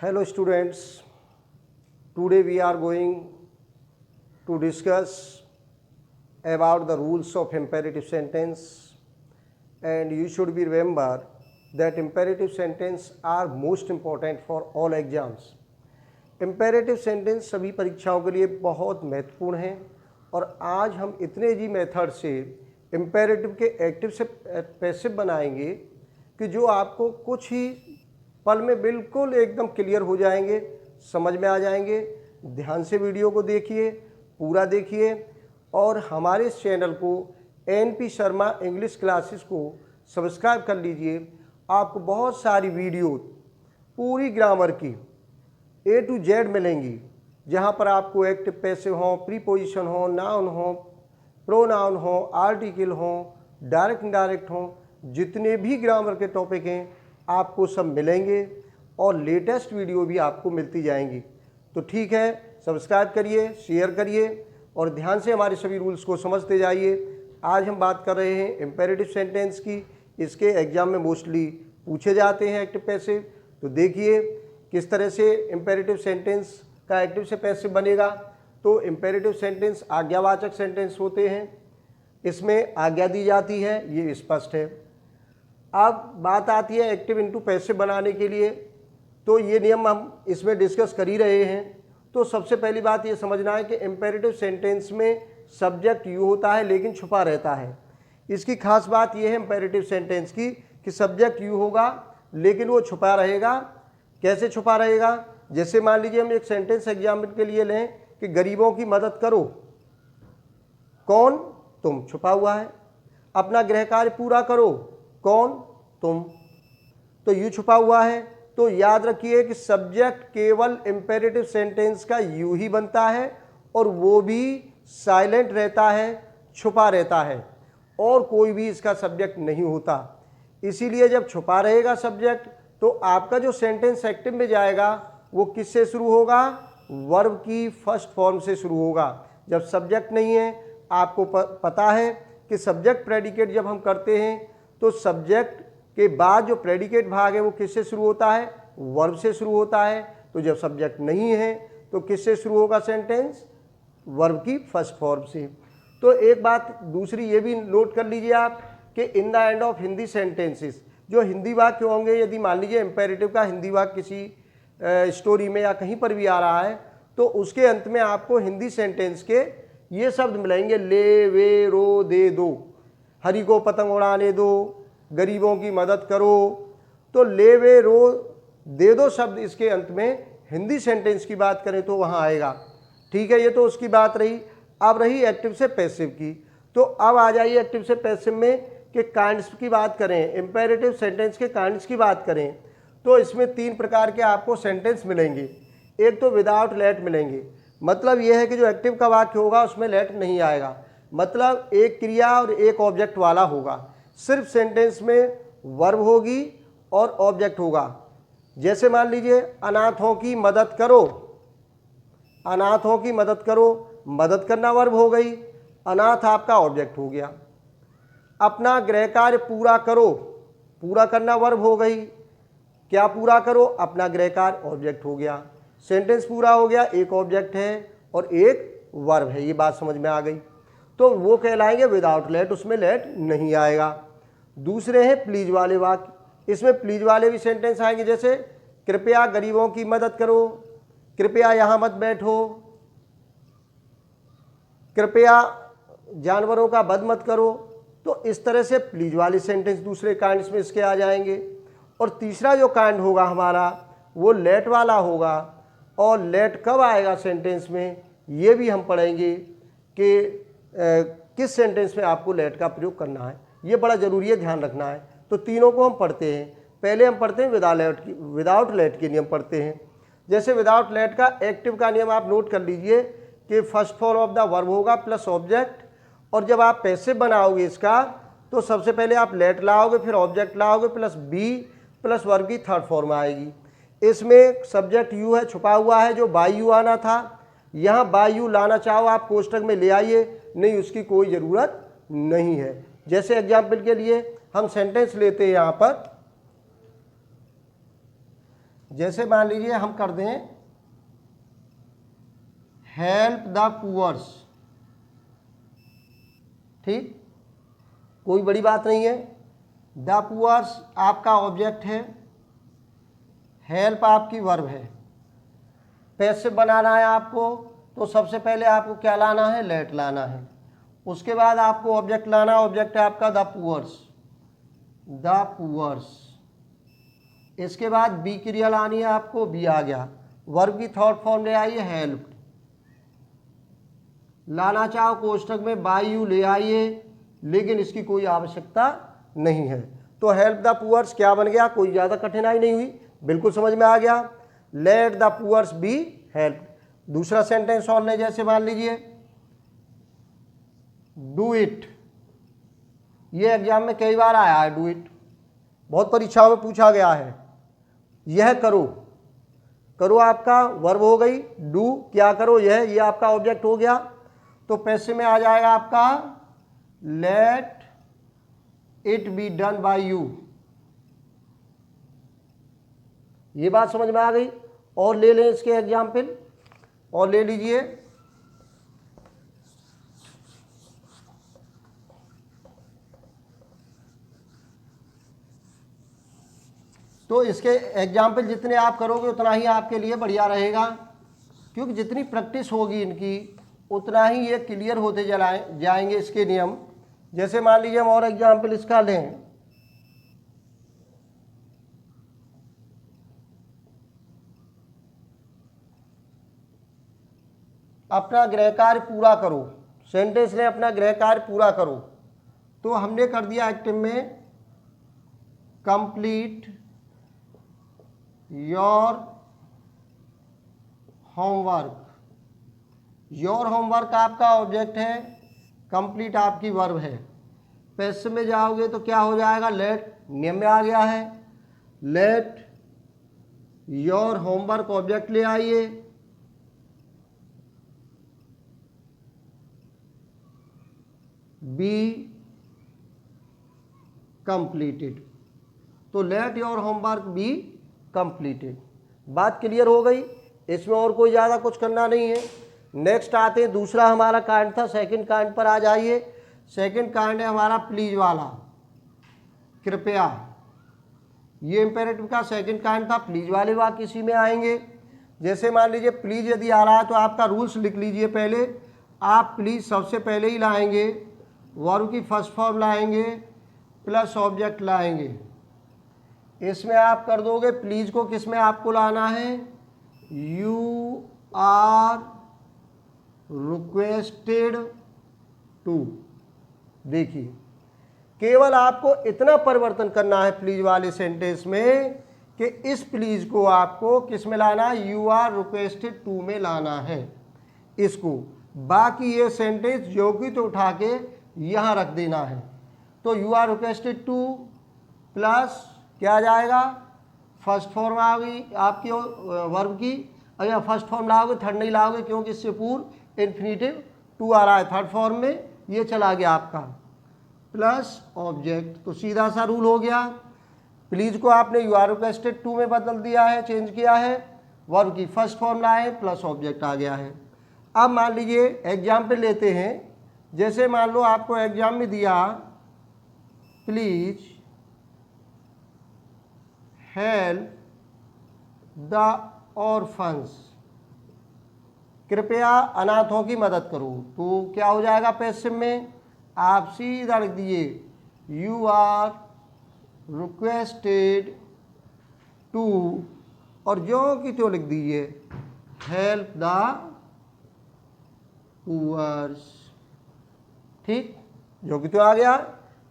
Hello students, today we are going to discuss about the rules of imperative sentence, and you should be remember that imperative sentence are most important for all exams. imperative sentence सभी परीक्षाओं के लिए बहुत महत्वपूर्ण है और आज हम इतने जी मेथड से imperative के एक्टिव से पैसिव बनाएंगे कि जो आपको कुछ ही पल में बिल्कुल एकदम क्लियर हो जाएंगे, समझ में आ जाएंगे। ध्यान से वीडियो को देखिए, पूरा देखिए और हमारे इस चैनल को NP शर्मा इंग्लिश क्लासेस को सब्सक्राइब कर लीजिए। आपको बहुत सारी वीडियो पूरी ग्रामर की A to Z मिलेंगी, जहाँ पर आपको एक्टिव पैसिव हो, प्रीपोजिशन हो, नाउन हो, प्रोनाउन हो, आर्टिकल हो, डायरेक्ट इनडायरेक्ट हो, जितने भी ग्रामर के टॉपिक हैं आपको सब मिलेंगे और लेटेस्ट वीडियो भी आपको मिलती जाएंगी। तो ठीक है, सब्सक्राइब करिए, शेयर करिए और ध्यान से हमारे सभी रूल्स को समझते जाइए। आज हम बात कर रहे हैं इम्पेरेटिव सेंटेंस की। इसके एग्जाम में मोस्टली पूछे जाते हैं एक्टिव पैसिव। तो देखिए किस तरह से इम्पेरेटिव सेंटेंस का एक्टिव से पैसिव बनेगा। तो इम्पेरेटिव सेंटेंस आज्ञावाचक सेंटेंस होते हैं, इसमें आज्ञा दी जाती है, ये स्पष्ट है। अब बात आती है एक्टिव इनटू पैसिव बनाने के लिए, तो ये नियम हम इसमें डिस्कस कर ही रहे हैं। तो सबसे पहली बात ये समझना है कि इम्पेरेटिव सेंटेंस में सब्जेक्ट यू होता है लेकिन छुपा रहता है। इसकी खास बात ये है इम्पेरेटिव सेंटेंस की कि सब्जेक्ट यू होगा लेकिन वो छुपा रहेगा। कैसे छुपा रहेगा? जैसे मान लीजिए हम एक सेंटेंस एग्जाम्पल के लिए लें कि गरीबों की मदद करो। कौन? तुम, छुपा हुआ है। अपना गृह कार्य पूरा करो। कौन? तुम, तो यू छुपा हुआ है। तो याद रखिए कि सब्जेक्ट केवल इम्पेरेटिव सेंटेंस का यू ही बनता है और वो भी साइलेंट रहता है, छुपा रहता है और कोई भी इसका सब्जेक्ट नहीं होता। इसीलिए जब छुपा रहेगा सब्जेक्ट तो आपका जो सेंटेंस एक्टिव में जाएगा वो किससे शुरू होगा? वर्ब की फर्स्ट फॉर्म से शुरू होगा। जब सब्जेक्ट नहीं है, आपको पता है कि सब्जेक्ट प्रेडिकेट जब हम करते हैं तो सब्जेक्ट के बाद जो प्रेडिकेट भाग है वो किससे शुरू होता है? वर्ब से शुरू होता है। तो जब सब्जेक्ट नहीं है तो किससे शुरू होगा सेंटेंस? वर्ब की फर्स्ट फॉर्म से। तो एक बात दूसरी ये भी नोट कर लीजिए आप कि in the end of Hindi sentences, जो हिंदी वाक्य होंगे, यदि मान लीजिए इम्पेरेटिव का हिंदी वाक्य किसी स्टोरी में या कहीं पर भी आ रहा है तो उसके अंत में आपको हिंदी सेंटेंस के ये शब्द मिलेंगे, ले, वे, रो, दे, दो। हरि को पतंग उड़ाने दो, गरीबों की मदद करो। तो ले, वे, रो, दे दो शब्द इसके अंत में हिंदी सेंटेंस की बात करें तो वहाँ आएगा। ठीक है, ये तो उसकी बात रही। अब रही एक्टिव से पैसिव की। तो अब आ जाइए एक्टिव से पैसिव में कि काइंड्स की बात करें, इम्पेरेटिव सेंटेंस के काइंड्स की बात करें तो इसमें 3 प्रकार के आपको सेंटेंस मिलेंगे। एक तो विदाउट लेट मिलेंगे, मतलब यह है कि जो एक्टिव का वाक्य होगा उसमें लेट नहीं आएगा, मतलब एक क्रिया और एक ऑब्जेक्ट वाला होगा। सिर्फ सेंटेंस में वर्ब होगी और ऑब्जेक्ट होगा। जैसे मान लीजिए अनाथों की मदद करो। अनाथों की मदद करो, मदद करना वर्ब हो गई, अनाथ आपका ऑब्जेक्ट हो गया। अपना गृह कार्य पूरा करो, पूरा करना वर्ब हो गई। क्या पूरा करो? अपना गृह कार्य ऑब्जेक्ट हो गया। सेंटेंस पूरा हो गया, एक ऑब्जेक्ट है और एक वर्ब है। ये बात समझ में आ गई। तो वो कहलाएंगे विदाउट लेट, उसमें लेट नहीं आएगा। दूसरे हैं प्लीज वाले वाक्य। इसमें प्लीज वाले भी सेंटेंस आएंगे, जैसे कृपया गरीबों की मदद करो, कृपया यहाँ मत बैठो, कृपया जानवरों का वध मत करो। तो इस तरह से प्लीज वाले सेंटेंस दूसरे काइंड्स में इसके आ जाएंगे। और तीसरा जो काइंड होगा हमारा वो लेट वाला होगा। और लेट कब आएगा सेंटेंस में, ये भी हम पढ़ेंगे कि किस सेंटेंस में आपको लेट का प्रयोग करना है। ये बड़ा ज़रूरी है, ध्यान रखना है। तो तीनों को हम पढ़ते हैं। पहले हम पढ़ते हैं विदाउट लेट के नियम पढ़ते हैं। जैसे विदाउट लेट का एक्टिव का नियम आप नोट कर लीजिए कि first form of the verb होगा प्लस ऑब्जेक्ट। और जब आप पैसिव बनाओगे इसका तो सबसे पहले आप लेट लाओगे, फिर ऑब्जेक्ट लाओगे प्लस बी प्लस वर्ब की थर्ड फॉर्म आएगी। इसमें सब्जेक्ट यू है, छुपा हुआ है, जो बाई यू आना था। यहाँ बाई यू लाना चाहो आप कोष्टक में ले आइए, नहीं उसकी कोई ज़रूरत नहीं है। जैसे एग्जाम्पल के लिए हम सेंटेंस लेते हैं यहाँ पर जैसे मान लीजिए हम कर दें हेल्प द पुअर्स, ठीक, कोई बड़ी बात नहीं है। द पुअर्स आपका ऑब्जेक्ट है, हेल्प आपकी वर्ब है। पैसिव बनाना है आपको तो सबसे पहले आपको क्या लाना है, लेट लाना है। उसके बाद आपको ऑब्जेक्ट लाना, ऑब्जेक्ट है आपका द पुअर्स, द पुअर्स। इसके बाद बी क्रिया लानी है आपको, बी आ गया। वर्ब की थर्ड फॉर्म ले आइए हेल्प, लाना चाहो कोष्टक में बाय यू ले आइए, लेकिन इसकी कोई आवश्यकता नहीं है। तो हेल्प द पुअर्स क्या बन गया, कोई ज़्यादा कठिनाई नहीं हुई, बिल्कुल समझ में आ गया। Let the poors be help. दूसरा सेंटेंस और ले, जैसे मान लीजिए डू इट, ये एग्जाम में कई बार आया है, डू इट बहुत परीक्षाओं में पूछा गया है। यह करो, करो आपका वर्ब हो गई, डू क्या करो, यह, ये आपका ऑब्जेक्ट हो गया। तो पैसे में आ जाएगा आपका let it be done by you. ये बात समझ में आ गई। और ले लें इसके एग्जाम्पल, और ले लीजिए तो इसके एग्जाम्पल जितने आप करोगे उतना ही आपके लिए बढ़िया रहेगा, क्योंकि जितनी प्रैक्टिस होगी इनकी उतना ही ये क्लियर होते जाएंगे इसके नियम। जैसे मान लीजिए हम और एग्जाम्पल इसका लें, अपना गृह कार्य पूरा करो, सेंटेंस ने अपना गृह कार्य पूरा करो। तो हमने कर दिया एक्टिव में complete your homework. Your homework आपका ऑब्जेक्ट है, कंप्लीट आपकी वर्ब है। पैसिव में जाओगे तो क्या हो जाएगा, लेट, नियम में आ गया है। लेट योर होमवर्क ऑब्जेक्ट ले आइए, बी कंप्लीटेड। तो let your homework be completed. बात क्लियर हो गई, इसमें और कोई ज़्यादा कुछ करना नहीं है। नेक्स्ट आते हैं, दूसरा हमारा कांड था, सेकंड कांड पर आ जाइए। सेकंड कांड है हमारा प्लीज वाला, कृपया। ये इंपेरेटिव का सेकंड कांड था, प्लीज वाले वाक्य इसी में आएंगे। जैसे मान लीजिए प्लीज यदि आ रहा है तो आपका रूल्स लिख लीजिए पहले। आप प्लीज सबसे पहले ही लाएंगे, वर्ब की फर्स्ट फॉर्म लाएंगे प्लस ऑब्जेक्ट लाएंगे। इसमें आप कर दोगे प्लीज को किस में आपको लाना है, यू आर रिक्वेस्टेड टू। देखिए केवल आपको इतना परिवर्तन करना है प्लीज वाले सेंटेंस में कि इस प्लीज को आपको किस में लाना है, यू आर रिक्वेस्टेड टू में लाना है इसको। बाकी ये सेंटेंस जो कि तो उठा के यहाँ रख देना है। तो you are requested to plus क्या आ जाएगा, फर्स्ट फॉर्म आ गई आपकी वर्ब की। अगर फर्स्ट फॉर्म लाओगे थर्ड नहीं लाओगे, क्योंकि इससे पूर्व इन्फिनिटिव टू आ रहा है थर्ड फॉर्म में, ये चला गया आपका प्लस ऑब्जेक्ट। तो सीधा सा रूल हो गया, प्लीज को आपने यू आर रिक्वेस्टेड टू में बदल दिया है, चेंज किया है, वर्ब की फर्स्ट फॉर्म लाए प्लस ऑब्जेक्ट आ गया है। अब मान लीजिए एग्जाम्पल लेते हैं। जैसे मान लो आपको एग्जाम में दिया प्लीज हेल्प द ऑर्फन्स, कृपया अनाथों की मदद करो। तो क्या हो जाएगा पैसिव में, आप सीधा लिख दिए यू आर रिक्वेस्टेड टू, और जो कि तो लिख दीजिए हेल्प द पुअर्स। ठीक, जो कि तो आ गया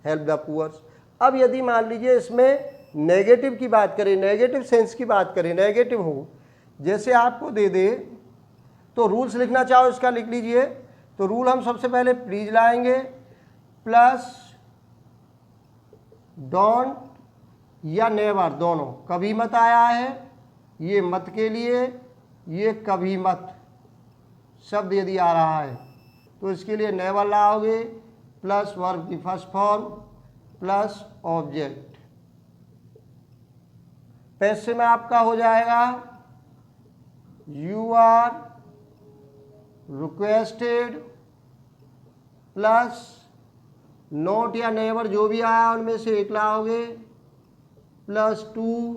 हेल्प द पुअर्स। अब यदि मान लीजिए इसमें नेगेटिव की बात करें, नेगेटिव सेंस की बात करें, नेगेटिव हो, जैसे आपको दे दे तो रूल्स लिखना चाहो इसका लिख लीजिए। तो रूल हम सबसे पहले प्लीज लाएंगे प्लस डोंट या नेवर, दोनों। कभी मत आया है, ये मत के लिए, ये कभी मत शब्द यदि आ रहा है तो इसके लिए नेवर लाओगे प्लस वर्ब की first form plus object. Passive में आपका हो जाएगा you are requested plus not या नेवर जो भी आया उनमें से एक लाओगे प्लस टू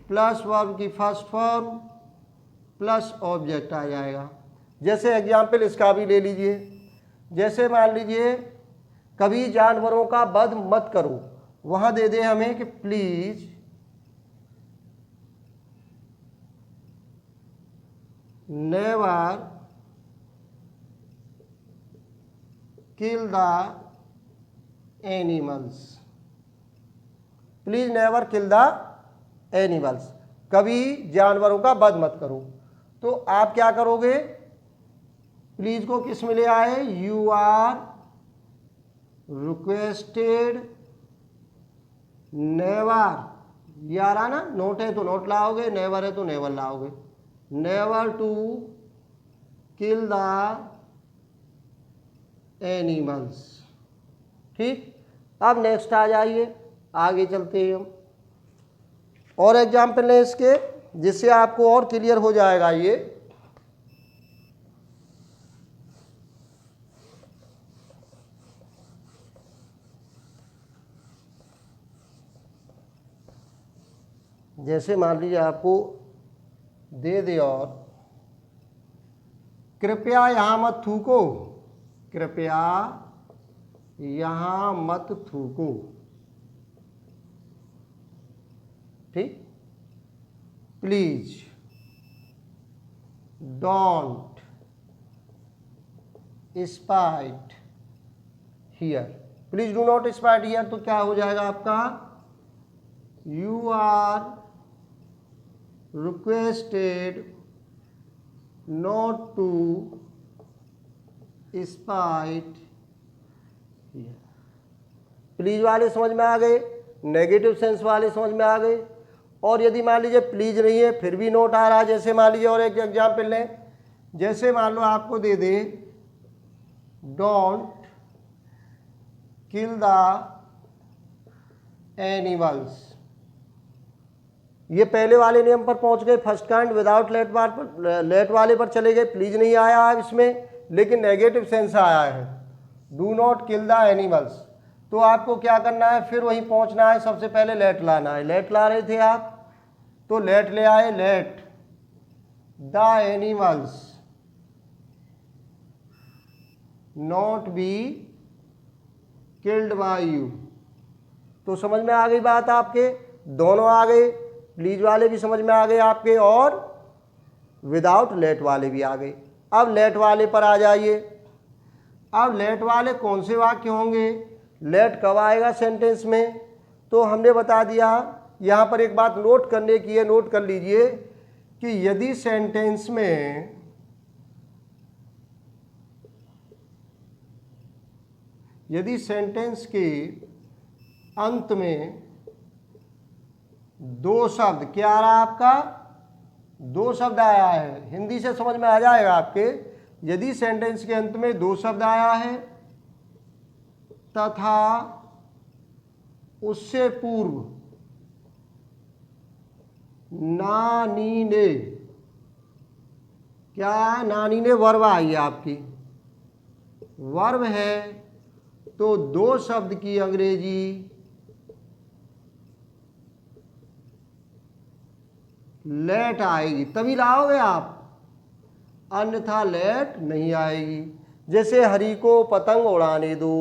प्लस वर्ब की फर्स्ट फॉर्म प्लस ऑब्जेक्ट आ जाएगा। जैसे एग्जाम्पल इसका भी ले लीजिए, जैसे मान लीजिए कभी जानवरों का वध मत करो, वहां दे दे हमें कि please never kill the animals, please never kill the animals, कभी जानवरों का वध मत करो। तो आप क्या करोगे, प्लीज को किस में ले आए, यू आर रिक्वेस्टेड नेवर, ये आ रहा ना, नोट है तो नोट लाओगे, नेवर है तो नेवर लाओगे, never to kill the animals. ठीक, अब नेक्स्ट आ जाइए, आगे चलते हैं हम और एग्जाम्पल लें इसके, जिससे आपको और क्लियर हो जाएगा ये। जैसे मान लीजिए आपको दे दे और कृपया यहां मत थूको, कृपया यहां मत थूको। ठीक, please don't spit here, please do not spit here, तो क्या हो जाएगा आपका, you are requested not to spit here. Please वाले समझ में आ गए, नेगेटिव सेंस वाले समझ में आ गए। और यदि मान लीजिए प्लीज नहीं है फिर भी नोट आ रहा है, जैसे मान लीजिए और एक एग्जाम्पल लें, जैसे मान लो आपको दे दे डोंट किल द एनिमल्स, ये पहले वाले नियम पर पहुंच गए, फर्स्ट काइंड विदाउट लेट बार पर, लेट वाले पर चले गए, प्लीज नहीं आया है इसमें लेकिन नेगेटिव सेंस आया है, do not kill the animals. तो आपको क्या करना है, फिर वहीं पहुंचना है, सबसे पहले लेट लाना है, लेट ला रहे थे आप तो लेट ले आए, let the animals not be killed by you. तो समझ में आ गई बात आपके, दोनों आ गए, प्लीज वाले भी समझ में आ गए आपके और विदाउट लेट वाले भी आ गए। अब लेट वाले पर आ जाइए। अब लेट वाले कौन से वाक्य होंगे, लेट कब आएगा सेंटेंस में, तो हमने बता दिया। यहाँ पर एक बात नोट करने की है, नोट कर लीजिए कि यदि सेंटेंस में के अंत में दो शब्द, क्या आ रहा है आपका, दो शब्द आया है, हिंदी से समझ में आ जाएगा आपके, यदि सेंटेंस के अंत में दो शब्द आया है तथा उससे पूर्व नानी ने, क्या नानी ने वर्ब आई है आपकी, वर्ब है तो दो शब्द की अंग्रेजी लेट आएगी, तभी लाओगे आप, अन्यथा लेट नहीं आएगी। जैसे हरि को पतंग उड़ाने दो,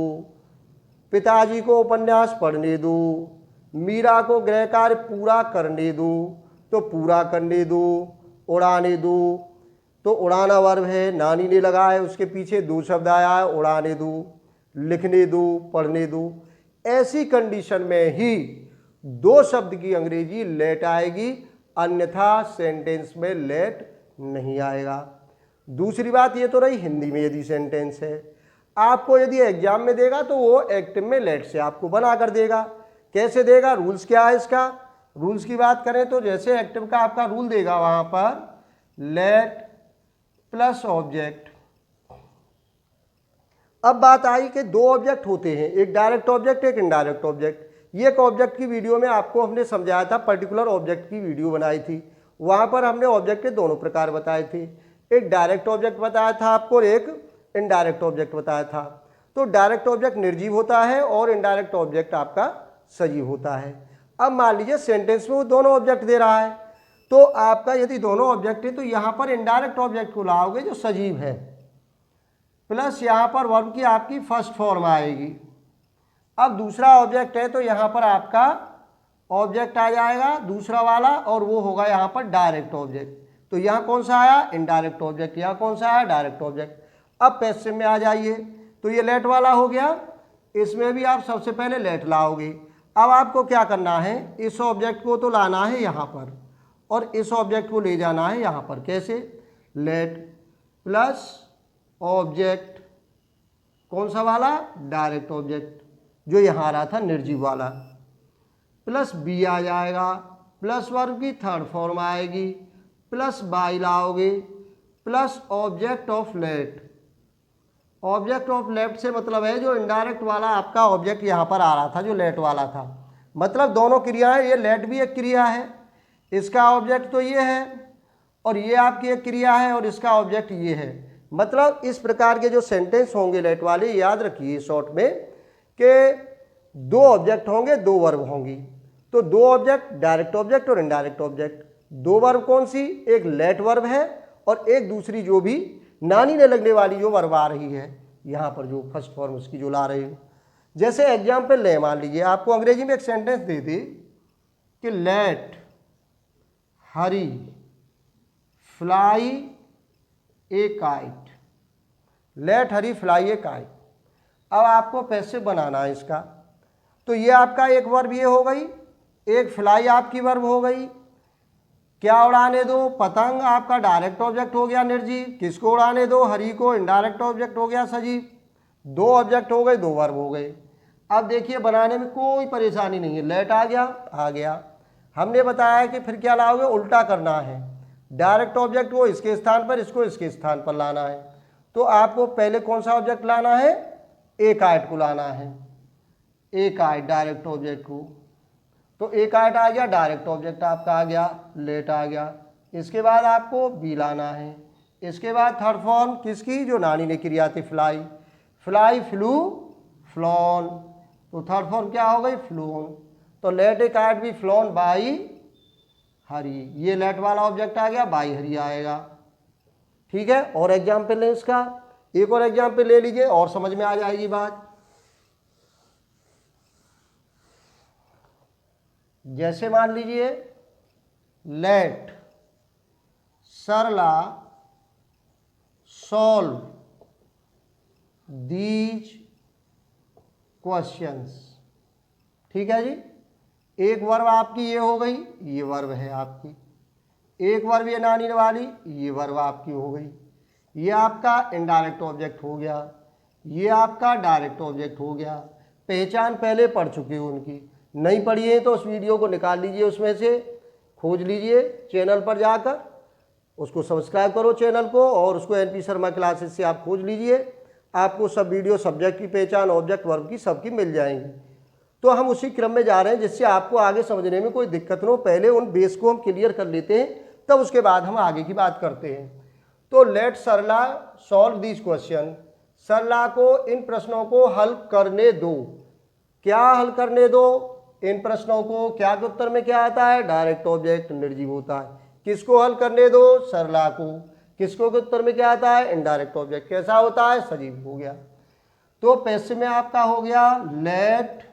पिताजी को उपन्यास पढ़ने दो, मीरा को गृह कार्य पूरा करने दो, तो पूरा करने दो, उड़ाने दो, तो उड़ाना वर्ब है, नानी ने लगा है, उसके पीछे दो शब्द आया है, उड़ाने दो, लिखने दो, पढ़ने दो। ऐसी कंडीशन में ही दो शब्द की अंग्रेजी लेट आएगी, अन्यथा सेंटेंस में लेट नहीं आएगा। दूसरी बात ये तो रही हिंदी में, यदि सेंटेंस है, आपको यदि एग्जाम में देगा तो वो एक्टिव में लेट से आपको बना कर देगा। कैसे देगा, रूल्स क्या है इसका, रूल्स की बात करें तो जैसे एक्टिव का आपका रूल देगा वहां पर लेट प्लस ऑब्जेक्ट। अब बात आई कि दो ऑब्जेक्ट होते हैं, एक डायरेक्ट ऑब्जेक्ट एक इनडायरेक्ट ऑब्जेक्ट। ये एक ऑब्जेक्ट की वीडियो में आपको हमने समझाया था, पर्टिकुलर ऑब्जेक्ट की वीडियो बनाई थी, वहाँ पर हमने ऑब्जेक्ट के दोनों प्रकार बताए थे। एक डायरेक्ट ऑब्जेक्ट बताया था आपको और एक इनडायरेक्ट ऑब्जेक्ट बताया था। तो डायरेक्ट ऑब्जेक्ट निर्जीव होता है और इनडायरेक्ट ऑब्जेक्ट आपका सजीव होता है। अब मान लीजिए सेंटेंस में वो दोनों ऑब्जेक्ट दे रहा है, तो आपका यदि दोनों ऑब्जेक्ट है तो यहाँ पर इनडायरेक्ट ऑब्जेक्ट को लाओगे जो सजीव है, प्लस यहाँ पर वर्ब की आपकी फर्स्ट फॉर्म आएगी। अब दूसरा ऑब्जेक्ट है तो यहाँ पर आपका ऑब्जेक्ट आ जाएगा दूसरा वाला और वो होगा यहाँ पर डायरेक्ट ऑब्जेक्ट। तो यहाँ कौन सा आया? Indirect object. यहाँ कौन सा आया? Direct object. अब पैसिव में आ जाइए, तो ये लेट वाला हो गया, इसमें भी आप सबसे पहले लेट लाओगे। अब आपको क्या करना है, इस ऑब्जेक्ट को तो लाना है यहाँ पर और इस ऑब्जेक्ट को ले जाना है यहाँ पर। कैसे? लेट प्लस ऑब्जेक्ट, कौन सा वाला? डायरेक्ट ऑब्जेक्ट जो यहाँ आ रहा था निर्जीव वाला, प्लस बी आ जाएगा, प्लस वर्ब की थर्ड फॉर्म आएगी, प्लस बाई लाओगे, plus object of let. Object of left से मतलब है जो इनडायरेक्ट वाला आपका ऑब्जेक्ट यहाँ पर आ रहा था जो लेट वाला था, मतलब दोनों क्रियाएं, ये लेट भी एक क्रिया है, इसका ऑब्जेक्ट तो ये है और ये आपकी एक क्रिया है और इसका ऑब्जेक्ट ये है। मतलब इस प्रकार के जो सेंटेंस होंगे लेट वाले, याद रखिए शॉर्ट में कि दो ऑब्जेक्ट होंगे, दो वर्ब होंगी। तो दो ऑब्जेक्ट, डायरेक्ट ऑब्जेक्ट और इनडायरेक्ट ऑब्जेक्ट। दो वर्ब कौन सी? एक लेट वर्ब है और एक दूसरी जो भी नानी ने लगने वाली जो वर्ब आ रही है यहाँ पर, जो फर्स्ट फॉर्म उसकी जो ला रही हो। जैसे एग्जाम्पल ले, मान लीजिए आपको अंग्रेजी में एक सेंटेंस दे दे कि let Hari fly a kite. Let Hari fly a kite. अब आपको पैसिव बनाना है इसका, तो ये आपका एक वर्ब ये हो गई, एक फ्लाई आपकी वर्ब हो गई। क्या उड़ाने दो? पतंग आपका डायरेक्ट ऑब्जेक्ट हो गया निर्जीव। किसको उड़ाने दो? हरी को, इनडायरेक्ट ऑब्जेक्ट हो गया सजीव। दो ऑब्जेक्ट हो गए, दो वर्ब हो गए। अब देखिए बनाने में कोई परेशानी नहीं है, लेट आ गया, आ गया। हमने बताया कि फिर क्या लाओगे? उल्टा करना है, डायरेक्ट ऑब्जेक्ट को इसके स्थान पर, इसको इसके स्थान पर लाना है। तो आपको पहले कौन सा ऑब्जेक्ट लाना है? ए काइट को लाना है, ए काइट डायरेक्ट ऑब्जेक्ट को। तो ए काइट आ गया, डायरेक्ट ऑब्जेक्ट आपका आ गया, लेट आ गया। इसके बाद आपको बी लाना है, इसके बाद थर्ड फॉर्म किसकी? जो नानी ने क्रिया थी, फ्लाई। फ्लाई फ्लू फ्लॉन, तो थर्ड फॉर्म क्या हो गई? फ्लोन। तो लेट ए काइट भी फ्लॉन बाई हरी। ये लेट वाला ऑब्जेक्ट आ गया, बाई हरी आएगा। ठीक है, और एग्जाम्पल लें इसका, एक और एग्जाम्पल ले लीजिए और समझ में आ जाएगी बात। जैसे मान लीजिए let Sarla solve these questions. ठीक है जी, एक वर्ब आपकी ये हो गई, ये वर्ब है आपकी, एक वर्ब ये नानी वाली, ये वर्ब आपकी हो गई। ये आपका इनडायरेक्ट ऑब्जेक्ट हो गया, ये आपका डायरेक्ट ऑब्जेक्ट हो गया। पहचान पहले पढ़ चुके हो उनकी, नहीं पढ़ी है तो उस वीडियो को निकाल लीजिए, उसमें से खोज लीजिए चैनल पर जाकर, उसको सब्सक्राइब करो चैनल को और उसको एनपी शर्मा क्लासेस से आप खोज लीजिए। आपको सब वीडियो सब्जेक्ट की पहचान, ऑब्जेक्ट, वर्ब की सबकी मिल जाएंगी। तो हम उसी क्रम में जा रहे हैं जिससे आपको आगे समझने में कोई दिक्कत न हो। पहले उन बेस को हम क्लियर कर लेते हैं, तब उसके बाद हम आगे की बात करते हैं। तो let Sarla solve this question. Sarla को इन प्रश्नों को हल करने दो। क्या हल करने दो? इन प्रश्नों को। क्या के उत्तर में क्या आता है? डायरेक्ट ऑब्जेक्ट निर्जीव होता है। किसको हल करने दो? सरला को। किसको के उत्तर में क्या आता है? Indirect object. कैसा होता है? सजीव हो गया। तो पैसिव में आपका हो गया लेट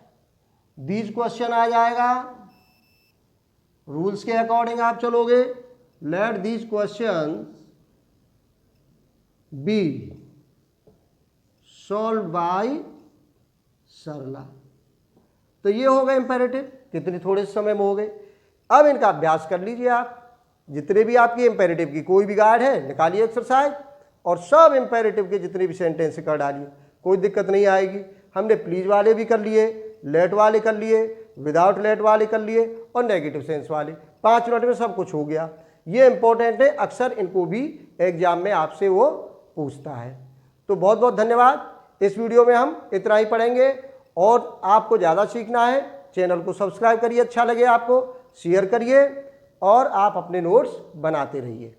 दीज क्वेश्चन आ जाएगा, रूल्स के अकॉर्डिंग आप चलोगे। Let these question be solved by Sarla. तो ये हो गए इंपेरेटिव, कितने थोड़े समय में हो गए। अब इनका अभ्यास कर लीजिए आप, जितने भी आपकी इंपेरेटिव की कोई भी गाइड है निकालिए एक्सरसाइज और सब इंपेरेटिव के जितने भी सेंटेंस कर डालिए, कोई दिक्कत नहीं आएगी। हमने प्लीज वाले भी कर लिए, लेट वाले कर लिए, विदाउट लेट वाले कर लिए और नेगेटिव सेंस वाले। 5 मिनट में सब कुछ हो गया। ये इंपॉर्टेंट है, अक्सर इनको भी एग्जाम में आपसे वो पूछता है। तो बहुत बहुत धन्यवाद। इस वीडियो में हम इतना ही पढ़ेंगे और आपको ज़्यादा सीखना है चैनल को सब्सक्राइब करिए, अच्छा लगे आपको शेयर करिए और आप अपने नोट्स बनाते रहिए।